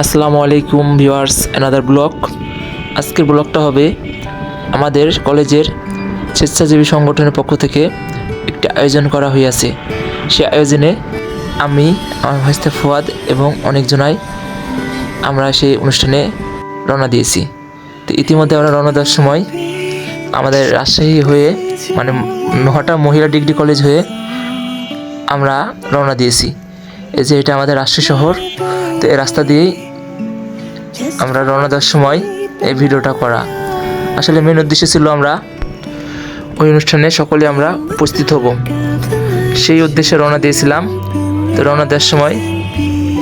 আসসালামু আলাইকুম viewers, another blog. আজকের ব্লগটা হবে আমাদের কলেজের স্বেচ্ছাসেবী সংগঠনের পক্ষ থেকে একটি আয়োজন করা হইয়াছে। সে আয়োজনে আমি, আমার ভাইস্তা ফুয়াদ এবং অনেকজনাই আমরা সেই অনুষ্ঠানে রওনা দিয়েছি। তো ইতিমধ্যে আমরা রওনা দেওয়ার সময় আমাদের রাজশাহী হয়ে মানে নহাটা মহিলা ডিগ্রি কলেজ হয়ে আমরা রওনা দিয়েছি। এই যে এটা আমাদের রাজশাহী শহর। তো এই রাস্তা দিয়েই আমরা রওনা দেওয়ার সময় এই ভিডিওটা করা। আসলে মেন উদ্দেশ্য ছিল আমরা ওই অনুষ্ঠানে সকলে আমরা উপস্থিত হব, সেই উদ্দেশ্যে রওনা দিয়েছিলাম। তো রওনা দেওয়ার সময়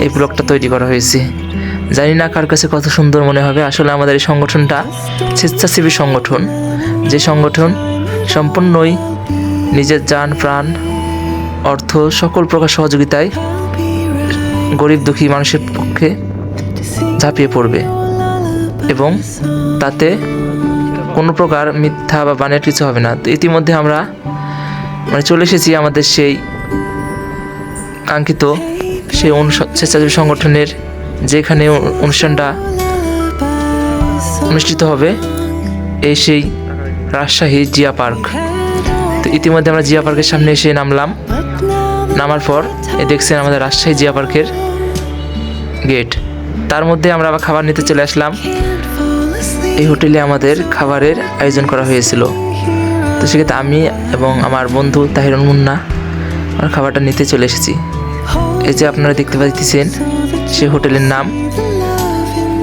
এই ব্লগটা তৈরি করা হয়েছে। জানি না কার কাছে কত সুন্দর মনে হবে। আসলে আমাদের এই সংগঠনটা স্বেচ্ছাসেবী সংগঠন, যে সংগঠন সম্পূর্ণই নিজের জান প্রাণ অর্থ সকল প্রকার সহযোগিতায় গরিব দুঃখী মানুষের পক্ষে ঝাঁপিয়ে পড়বে এবং তাতে কোনো প্রকার মিথ্যা বা বানের কিছু হবে না। তো ইতিমধ্যে আমরা চলে এসেছি আমাদের সেই কাঙ্ক্ষিত সেই স্বেচ্ছাসেবী সংগঠনের যেখানে অনুষ্ঠানটা অনুষ্ঠিত হবে, এই সেই রাজশাহী জিয়া পার্ক। তো ইতিমধ্যে আমরা জিয়া পার্কের সামনে এসে নামলাম। নামার পর দেখছেন আমাদের রাজশাহী জিয়া পার্কের গেট। তার মধ্যে আমরা আবার খাবার নিতে চলে আসলাম। এই হোটেলে আমাদের খাবারের আয়োজন করা হয়েছিল। তো সেক্ষেত্রে আমি এবং আমার বন্ধু তাহিরুল মুন্না আমরা খাবারটা নিতে চলে এসেছি। এই যে আপনারা দেখতে পাচ্ছেন সেই হোটেলের নাম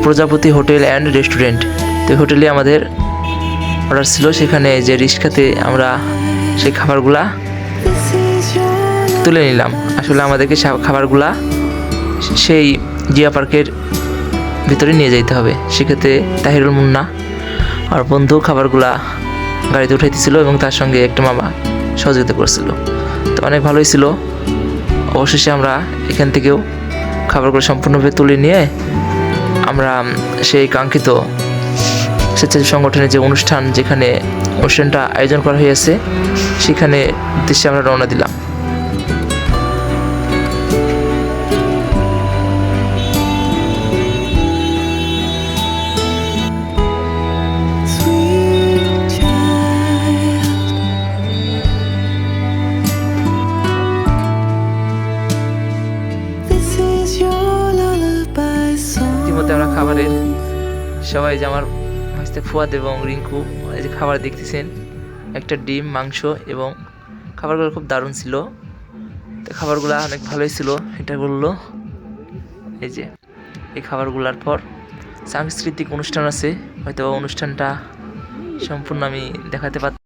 প্রজাপতি হোটেল অ্যান্ড রেস্টুরেন্ট। তো হোটেলে আমাদের অর্ডার ছিল। সেখানে যে রিক্সাতে আমরা সেই খাবারগুলা তুলে নিলাম। আসলে আমাদেরকে খাবারগুলা সেই জিয়া পার্কের ভিতরে নিয়ে যেতে হবে। সেক্ষেত্রে তাহিরুল মুন্না আর বন্ধু খাবারগুলা গাড়িতে উঠাইতেছিল এবং তার সঙ্গে একটা মামা সহযোগিতা করছিল। তো অনেক ভালোই ছিল। অবশেষে আমরা এখান থেকেও খাবারগুলো সম্পূর্ণভাবে তুলে নিয়ে আমরা সেই কাঙ্ক্ষিত স্বেচ্ছাসেবী সংগঠনের যে অনুষ্ঠান, যেখানে অনুষ্ঠানটা আয়োজন করা হয়েছে, সেখানে উদ্দেশ্যে আমরা রওনা দিলাম। ইতিমধ্যে আমরা খাবারের সবাই, যে আমার ভাইস্তা ফুয়াদ এবং রিঙ্কু, এই যে খাবার দেখতেছেন, একটা ডিম, মাংস এবং খাবারগুলো খুব দারুণ ছিল। তো খাবারগুলো অনেক ভালোই ছিল। এটা বললো এই যে এই খাবারগুলোর পর সাংস্কৃতিক অনুষ্ঠান আছে, হয়তো অনুষ্ঠানটা সম্পূর্ণ আমি দেখাতে পারতাম।